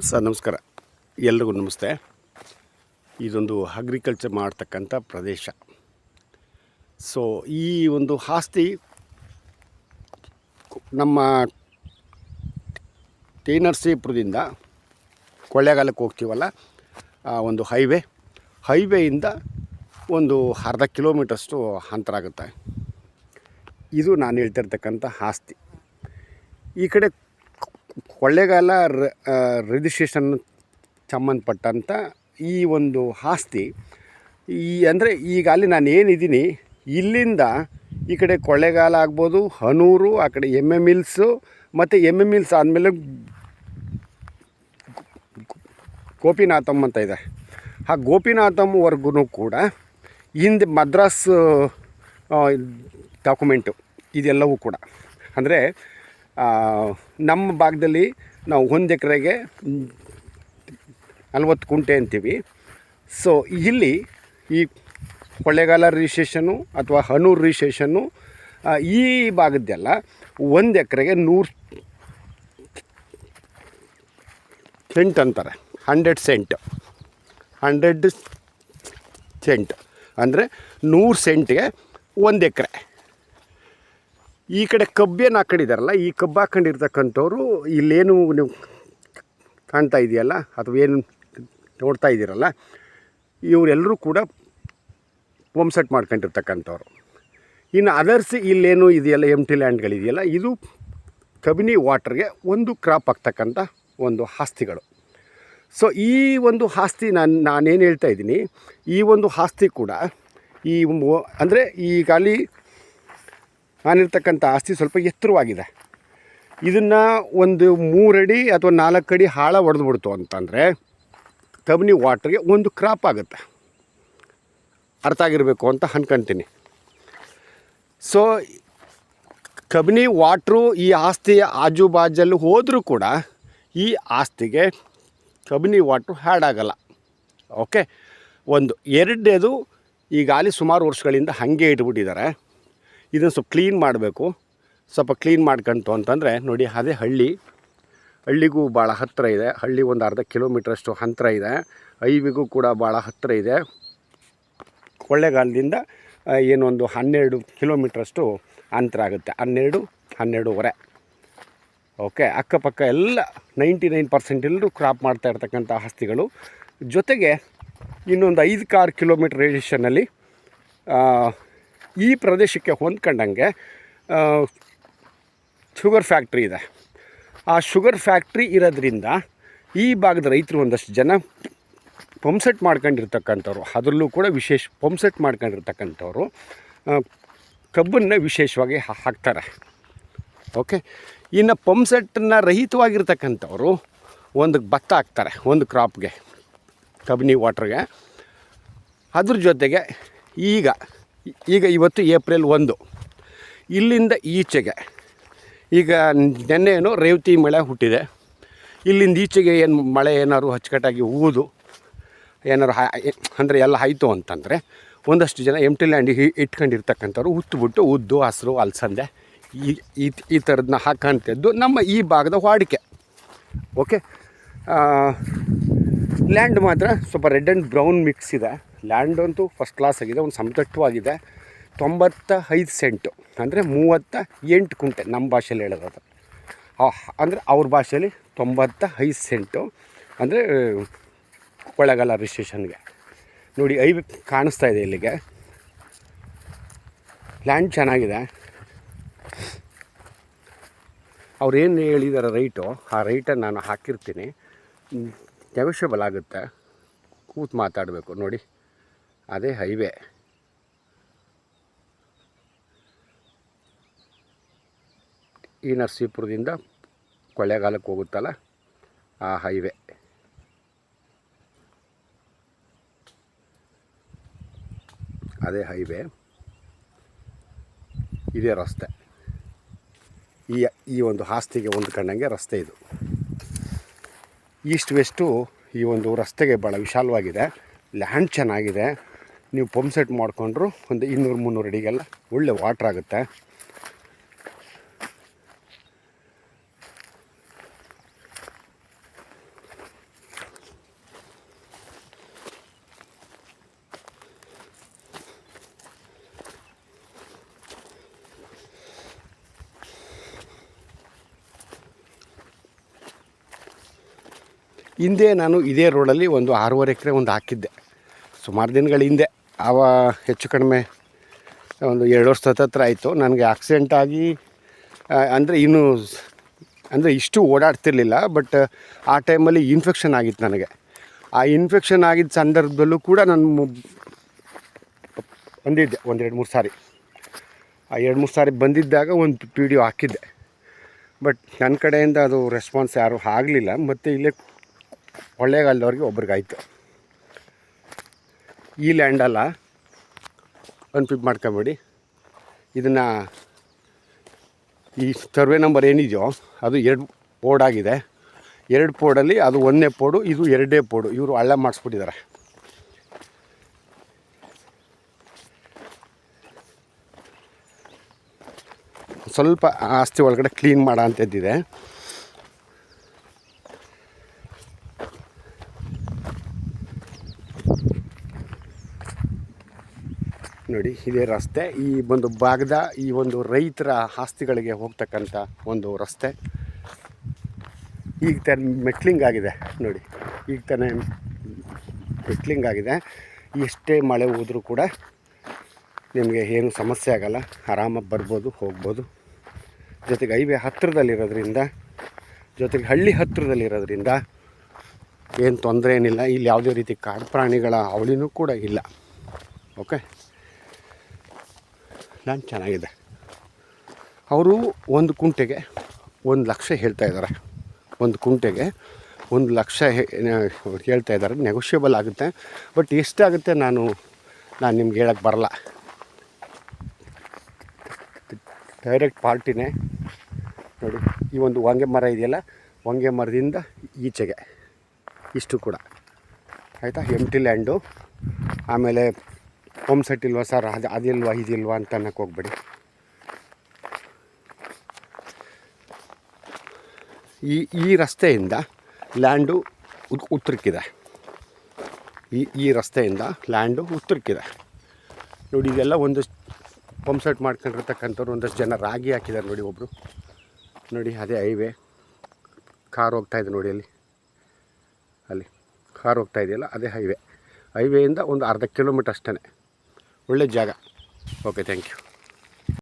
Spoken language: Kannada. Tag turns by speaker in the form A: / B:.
A: ಸರ್ ನಮಸ್ಕಾರ, ಎಲ್ರಿಗೂ ನಮಸ್ತೆ. ಇದೊಂದು ಅಗ್ರಿಕಲ್ಚರ್ ಮಾಡ್ತಕ್ಕಂಥ ಪ್ರದೇಶ. ಸೊ ಈ ಒಂದು ಆಸ್ತಿ ನಮ್ಮ ಟಿ ನರಸೀಪುರದಿಂದ ಕೊಳ್ಳೇಗಾಲಕ್ಕೆ ಹೋಗ್ತೀವಲ್ಲ, ಆ ಒಂದು ಹೈವೇಯಿಂದ ಒಂದು ಅರ್ಧ ಕಿಲೋಮೀಟರ್ಷ್ಟು ಅಂತರ ಆಗುತ್ತೆ. ಇದು ನಾನು ಹೇಳ್ತಿರ್ತಕ್ಕಂಥ ಆಸ್ತಿ. ಈ ಕಡೆ ಕೊಳ್ಳೇಗಾಲ ರಿಜಿಸ್ಟ್ರೇಷನ್ ಸಂಬಂಧಪಟ್ಟಂಥ ಈ ಒಂದು ಆಸ್ತಿ ಅಂದರೆ ಈಗ ಅಲ್ಲಿ ನಾನು ಏನಿದ್ದೀನಿ ಇಲ್ಲಿಂದ ಈ ಕಡೆ ಕೊಳ್ಳೇಗಾಲ ಆಗ್ಬೋದು, ಹನೂರು, ಆ ಕಡೆ ಎಮ್ಮೆ ಮಿಲ್ಸು, ಮತ್ತು ಎಮ್ಮೆ ಮಿಲ್ಸ್ ಆದಮೇಲೆ ಗೋಪಿನಾಥಮ್ ಅಂತ ಇದೆ. ಆ ಗೋಪಿನಾಥಮ್ವರೆಗೂ ಕೂಡ ಹಿಂದೆ ಮದ್ರಾಸ್ ಡಾಕ್ಯುಮೆಂಟು ಇದೆಲ್ಲವೂ ಕೂಡ. ಅಂದರೆ ನಮ್ಮ ಭಾಗದಲ್ಲಿ ನಾವು 1 ಎಕರೆಗೆ 40 ಕುಂಟೆ ಅಂತೀವಿ. ಸೊ ಇಲ್ಲಿ ಈ ಕೊಳ್ಳೇಗಾಲ ರಿಜಿಸ್ಟ್ರೇಷನ್ನು ಅಥವಾ ಹನೂರು ರಿಜಿಸ್ಟ್ರೇಷನ್ನು ಈ ಭಾಗದ್ದೆಲ್ಲ 1 ಎಕರೆಗೆ 100 ಸೆಂಟ್ ಅಂತಾರೆ. 100 ಸೆಂಟ್ ಅಂದರೆ 100 ಸೆಂಟ್ಗೆ 1 ಎಕರೆ. ಈ ಕಡೆ ಕಬ್ಬೇನು ಹಾಕೊಂಡಿದ್ದಾರಲ್ಲ, ಈ ಕಬ್ಬು ಹಾಕೊಂಡಿರ್ತಕ್ಕಂಥವ್ರು ಇಲ್ಲೇನು ನೀವು ಕಾಣ್ತಾ ಇದೆಯಲ್ಲ ಅಥವಾ ಏನು ನೋಡ್ತಾ ಇದ್ದೀರಲ್ಲ, ಇವರೆಲ್ಲರೂ ಕೂಡ ಪಂಪ್ ಸೆಟ್ ಮಾಡ್ಕೊಂಡಿರ್ತಕ್ಕಂಥವ್ರು. ಇನ್ನು ಅದರ್ಸ್ ಇಲ್ಲೇನು ಇದೆಯಲ್ಲ, ಎಂಟಿ ಲ್ಯಾಂಡ್ಗಳಿದೆಯಲ್ಲ, ಇದು ಕಬಿನಿ ವಾಟರ್ಗೆ ಒಂದು ಕ್ರಾಪ್ ಆಗ್ತಕ್ಕಂಥ ಒಂದು ಆಸ್ತಿಗಳು. ಸೊ ಈ ಒಂದು ಆಸ್ತಿ ನಾನೇನು ಹೇಳ್ತಾ ಇದ್ದೀನಿ, ಈ ಒಂದು ಆಸ್ತಿ ಕೂಡ ಅಂದರೆ ಈಗ ಅಲ್ಲಿ ನಾನಿರ್ತಕ್ಕಂಥ ಆಸ್ತಿ ಸ್ವಲ್ಪ ಎತ್ತರವಾಗಿದೆ. ಇದನ್ನು ಒಂದು 3 ಅಡಿ ಅಥವಾ 4 ಅಡಿ ಆಳ ಹೊಡೆದ್ಬಿಡ್ತು ಅಂತಂದರೆ ಕಬಿನಿ ವಾಟ್ರಿಗೆ ಒಂದು ಕ್ರಾಪ್ ಆಗುತ್ತೆ. ಅರ್ಥ ಆಗಿರಬೇಕು ಅಂತ ಅಂದ್ಕೊಳ್ತೀನಿ. ಸೊ ಕಬಿನಿ ವಾಟ್ರು ಈ ಆಸ್ತಿಯ ಆಜುಬಾಜಲ್ಲಿ ಹೋದರೂ ಕೂಡ ಈ ಆಸ್ತಿಗೆ ಕಬಿನಿ ವಾಟ್ರು ಹ್ಯಾಡ್ ಆಗಲ್ಲ. ಓಕೆ, ಎರಡನೇದು ಈಗಾಗಲೇ ಸುಮಾರು ವರ್ಷಗಳಿಂದ ಹಾಗೆ ಇಟ್ಬಿಟ್ಟಿದ್ದಾರೆ. ಇದನ್ನು ಸ್ವಲ್ಪ ಕ್ಲೀನ್ ಮಾಡಬೇಕು. ಸ್ವಲ್ಪ ಕ್ಲೀನ್ ಮಾಡ್ಕೊಂತು ಅಂತಂದರೆ ನೋಡಿ, ಅದೇ ಹಳ್ಳಿಗೂ ಭಾಳ ಹತ್ತಿರ ಇದೆ. ಹಳ್ಳಿ ಒಂದು ಅರ್ಧ ಕಿಲೋಮೀಟ್ರಷ್ಟು ಹತ್ತಿರ ಇದೆ. ಹೈವಿಗೂ ಕೂಡ ಭಾಳ ಹತ್ತಿರ ಇದೆ. ಕೊಳ್ಳೇಗಾಲದಿಂದ ಏನೊಂದು 12 ಕಿಲೋಮೀಟ್ರಷ್ಟು ಅಂತರ ಆಗುತ್ತೆ. 12-12.5. ಓಕೆ, ಅಕ್ಕಪಕ್ಕ ಎಲ್ಲ 99% ಎಲ್ಲರೂ ಕ್ರಾಪ್ ಮಾಡ್ತಾ ಇರ್ತಕ್ಕಂಥ ಆಸ್ತಿಗಳು. ಜೊತೆಗೆ ಇನ್ನೊಂದು 5-6 ಕಿಲೋಮೀಟ್ರ್ ರೇಡಿಯೇಷನಲ್ಲಿ ಈ ಪ್ರದೇಶಕ್ಕೆ ಹೊಂದ್ಕೊಂಡಂಗೆ ಶುಗರ್ ಫ್ಯಾಕ್ಟ್ರಿ ಇದೆ. ಆ ಶುಗರ್ ಫ್ಯಾಕ್ಟ್ರಿ ಇರೋದ್ರಿಂದ ಈ ಭಾಗದ ರೈತರು ಒಂದಷ್ಟು ಜನ ಪಂಪ್ಸೆಟ್ ಮಾಡ್ಕೊಂಡಿರ್ತಕ್ಕಂಥವ್ರು, ಅದರಲ್ಲೂ ಕೂಡ ಪಂಪ್ಸೆಟ್ ಮಾಡ್ಕೊಂಡಿರ್ತಕ್ಕಂಥವ್ರು ಕಬ್ಬನ್ನು ವಿಶೇಷವಾಗಿ ಹಾಕ್ತಾರೆ. ಓಕೆ, ಇನ್ನು ಪಂಪ್ಸೆಟ್ಟನ್ನು ರಹಿತವಾಗಿರ್ತಕ್ಕಂಥವ್ರು ಒಂದು ಭತ್ತ ಹಾಕ್ತಾರೆ, ಒಂದು ಕ್ರಾಪ್ಗೆ, ಕಬಿನಿ ವಾಟ್ರಿಗೆ. ಅದ್ರ ಜೊತೆಗೆ ಈಗ ಇವತ್ತು ಏಪ್ರಿಲ್ 1, ಇಲ್ಲಿಂದ ಈಚೆಗೆ ಈಗ ನೆನ್ನೆ ರೇವತಿ ಮಳೆ ಹುಟ್ಟಿದೆ. ಇಲ್ಲಿಂದ ಈಚೆಗೆ ಏನು ಮಳೆ ಏನಾದ್ರು ಅಚ್ಚುಕಟ್ಟಾಗಿ ಏನಾದ್ರು ಅಂದರೆ ಎಲ್ಲ ಆಯಿತು ಅಂತಂದರೆ ಒಂದಷ್ಟು ಜನ ಎಂಟಿ ಲ್ಯಾಂಡ್ ಇಟ್ಕೊಂಡಿರ್ತಕ್ಕಂಥವ್ರು ಉದ್ದು, ಹಸಿರು, ಅಲಸಂದೆ ಈ ಥರದನ್ನ ಹಾಕೋಂಥದ್ದು ನಮ್ಮ ಈ ಭಾಗದ ವಾಡಿಕೆ. ಓಕೆ, ಲ್ಯಾಂಡ್ ಮಾತ್ರ ಸ್ವಲ್ಪ ರೆಡ್ ಆ್ಯಂಡ್ ಬ್ರೌನ್ ಮಿಕ್ಸ್ ಇದೆ. ಲ್ಯಾಂಡ್ ಅಂತೂ ಫಸ್ಟ್ ಕ್ಲಾಸ್ ಆಗಿದೆ, ಒಂದು ಸಮತಟ್ಟವಾಗಿದೆ. 95 ಸೆಂಟು ಅಂದರೆ 38 ಕುಂಟೆ ನಮ್ಮ ಭಾಷೆಯಲ್ಲಿ ಹೇಳೋದು. ಅಂದರೆ ಅವ್ರ ಭಾಷೆಯಲ್ಲಿ 95 ಸೆಂಟು ಅಂದರೆ ಕೊಳ್ಳೇಗಾಲ ರಿಜಿಸ್ಟ್ರೇಷನ್ಗೆ. ನೋಡಿ, ಕಾಣಿಸ್ತಾ ಇದೆ ಇಲ್ಲಿಗೆ. ಲ್ಯಾಂಡ್ ಚೆನ್ನಾಗಿದೆ. ಅವ್ರೇನು ಹೇಳಿದಾರೆ ರೈಟು, ಆ ರೈಟನ್ನು ನಾನು ಹಾಕಿರ್ತೀನಿ. ನೆಗೋಷಿಯಬಲ್ ಆಗುತ್ತೆ, ಕೂತು ಮಾತಾಡಬೇಕು. ನೋಡಿ, ಅದೇ ಹೈವೇ. ಈ ನರಸೀಪುರದಿಂದ ಕೊಳ್ಳೇಗಾಲಕ್ಕೆ ಹೋಗುತ್ತಲ್ಲ, ಆ ಹೈವೇ. ಅದೇ ಹೈವೇ, ಇದೇ ರಸ್ತೆ. ಈ ಒಂದು ಆಸ್ತಿಗೆ ಹೊಂದ್ಕೊಂಡಂಗೆ ರಸ್ತೆ ಇದು. ಈಸ್ಟ್ ವೆಸ್ಟು ಈ ಒಂದು ರಸ್ತೆಗೆ ಭಾಳ ವಿಶಾಲವಾಗಿದೆ. ಲ್ಯಾಂಡ್ ಚೆನ್ನಾಗಿದೆ. ನೀವು ಪಂಪ್ ಸೆಟ್ ಮಾಡಿಕೊಂಡ್ರು ಒಂದು 200-300 ಅಡಿಗೆಲ್ಲ ಒಳ್ಳೆ ವಾಟ್ರ್ ಆಗುತ್ತೆ. ಹಿಂದೆ ನಾನು ಇದೇ ರೋಡಲ್ಲಿ ಒಂದು 6.5 ಎಕರೆ ಒಂದು ಹಾಕಿದ್ದೆ ಸುಮಾರು ದಿನಗಳ ಹಿಂದೆ. ಹೆಚ್ಚು ಕಡಿಮೆ ಒಂದು 2 ವರ್ಷ ಹತ್ರ ಆಯಿತು. ನನಗೆ ಆಕ್ಸಿಡೆಂಟ್ ಆಗಿ ಅಂದರೆ ಇಷ್ಟು ಓಡಾಡ್ತಿರ್ಲಿಲ್ಲ. ಬಟ್ ಆ ಟೈಮಲ್ಲಿ ಇನ್ಫೆಕ್ಷನ್ ಆಗಿತ್ತು ನನಗೆ. ಆ ಇನ್ಫೆಕ್ಷನ್ ಆಗಿದ್ದ ಸಂದರ್ಭದಲ್ಲೂ ಕೂಡ ನಾನು ಬಂದಿದ್ದೆ ಒಂದು 2-3 ಸಾರಿ. ಆ 2-3 ಸಾರಿ ಬಂದಿದ್ದಾಗ ಒಂದು ವಿಡಿಯೋ ಹಾಕಿದ್ದೆ. ಬಟ್ ನನ್ನ ಕಡೆಯಿಂದ ಅದು ರೆಸ್ಪಾನ್ಸ್ ಯಾರೂ ಆಗಲಿಲ್ಲ. ಮತ್ತು ಇಲ್ಲೇ ಕೊಳ್ಳೇಗಾಲದವ್ರಿಗೆ ಒಬ್ರಿಗಾಯ್ತು. ಈ ಲ್ಯಾಂಡಲ್ಲ ಅನ್ಪಿಕ್ ಮಾಡ್ಕೊಬೇಡಿ. ಇದನ್ನು ಈ ಸರ್ವೆ ನಂಬರ್ ಏನಿದೆಯೋ ಅದು 2 ಪೋಡಾಗಿದೆ. 2 ಪೋಡಲ್ಲಿ ಅದು 1ನೇ ಪೋಡು, ಇದು 2ನೇ ಪೋಡು. ಇವರು ಹಳ್ಳ ಮಾಡಿಸ್ಬಿಟ್ಟಿದ್ದಾರೆ. ಸ್ವಲ್ಪ ಆಸ್ತಿ ಒಳಗಡೆ ಕ್ಲೀನ್ ಮಾಡೋ ಅಂಥದ್ದಿದೆ. ನೋಡಿ, ಇದೇ ರಸ್ತೆ. ಈ ಒಂದು ಭಾಗದ ಈ ಒಂದು ರೈತರ ಆಸ್ತಿಗಳಿಗೆ ಹೋಗ್ತಕ್ಕಂಥ ಒಂದು ರಸ್ತೆ. ಈಗ ತಾನೇ ಮೆಟ್ಲಿಂಗ್ ಆಗಿದೆ ನೋಡಿ, ಈಗ ತಾನೇ ಮೆಟ್ಲಿಂಗ್ ಆಗಿದೆ. ಎಷ್ಟೇ ಮಳೆ ಹೋದರೂ ಕೂಡ ನಿಮಗೆ ಏನು ಸಮಸ್ಯೆ ಆಗೋಲ್ಲ, ಆರಾಮಾಗಿ ಬರ್ಬೋದು, ಹೋಗ್ಬೋದು. ಜೊತೆಗೆ ಹೈವೇ ಹತ್ತಿರದಲ್ಲಿರೋದ್ರಿಂದ, ಜೊತೆಗೆ ಹಳ್ಳಿ ಹತ್ತಿರದಲ್ಲಿರೋದ್ರಿಂದ ಏನು ತೊಂದರೆ ಏನಿಲ್ಲ. ಇಲ್ಲಿ ಯಾವುದೇ ರೀತಿ ಕಾಡು ಪ್ರಾಣಿಗಳ ಅವಳಿನೂ ಕೂಡ ಇಲ್ಲ. ಓಕೆ, ನಾನು ಚೆನ್ನಾಗಿದೆ. ಅವರು ಒಂದು ಕುಂಟೆಗೆ 1 ಲಕ್ಷ ಹೇಳ್ತಾಯಿದ್ದಾರೆ. ಒಂದು ಕುಂಟೆಗೆ 1 ಲಕ್ಷ ಹೇಳ್ತಾಯಿದ್ದಾರೆ. ನೆಗೋಷಿಯಬಲ್ ಆಗುತ್ತೆ. ಬಟ್ ಎಷ್ಟಾಗುತ್ತೆ ನಾನು ನಿಮ್ಗೆ ಹೇಳೋಕ್ಕೆ ಬರಲ್ಲ. ಡೈರೆಕ್ಟ್ ಪಾರ್ಟಿನೇ ನೋಡಿ. ಈ ಒಂದು ಹೊಂಗೆ ಮರ ಇದೆಯಲ್ಲ, ಹೊಂಗೆ ಮರದಿಂದ ಈಚೆಗೆ ಇಷ್ಟು ಕೂಡ ಆಯಿತಾ. ಎಂಟಿ ಲ್ಯಾಂಡು. ಆಮೇಲೆ ಹೋಮ್ ಸೆಟ್ ಇಲ್ವಾ ಸರ್, ಅದಿಲ್ವಾ ಇದಿಲ್ವಾ ಅಂತ ಅನ್ನಕ್ಕೆ ಹೋಗ್ಬೇಡಿ. ಈ ರಸ್ತೆಯಿಂದ ಲ್ಯಾಂಡು ಉತ್ತರಕ್ಕಿದೆ. ಈ ರಸ್ತೆಯಿಂದ ಲ್ಯಾಂಡು ಉತ್ತರಕ್ಕಿದೆ ನೋಡಿ. ಇದೆಲ್ಲ ಒಂದಷ್ಟು ಪಂಪ್ ಸೆಟ್ ಮಾಡ್ಕೊಂಡಿರ್ತಕ್ಕಂಥವ್ರು ಒಂದಷ್ಟು ಜನ ರಾಗಿ ಹಾಕಿದ್ದಾರೆ ನೋಡಿ. ಒಬ್ಬರು ನೋಡಿ, ಅದೇ ಹೈವೇ. ಕಾರ್ ಹೋಗ್ತಾಯಿದೆ ನೋಡಿ, ಅಲ್ಲಿ ಕಾರ್ ಹೋಗ್ತಾ ಇದೆಯಲ್ಲ, ಅದೇ ಹೈವೇಯಿಂದ ಒಂದು ಅರ್ಧ ಕಿಲೋಮೀಟ್ರ್ ಅಷ್ಟೇ. ಒಳ್ಳೆ ಜಾಗ. Okay, thank you.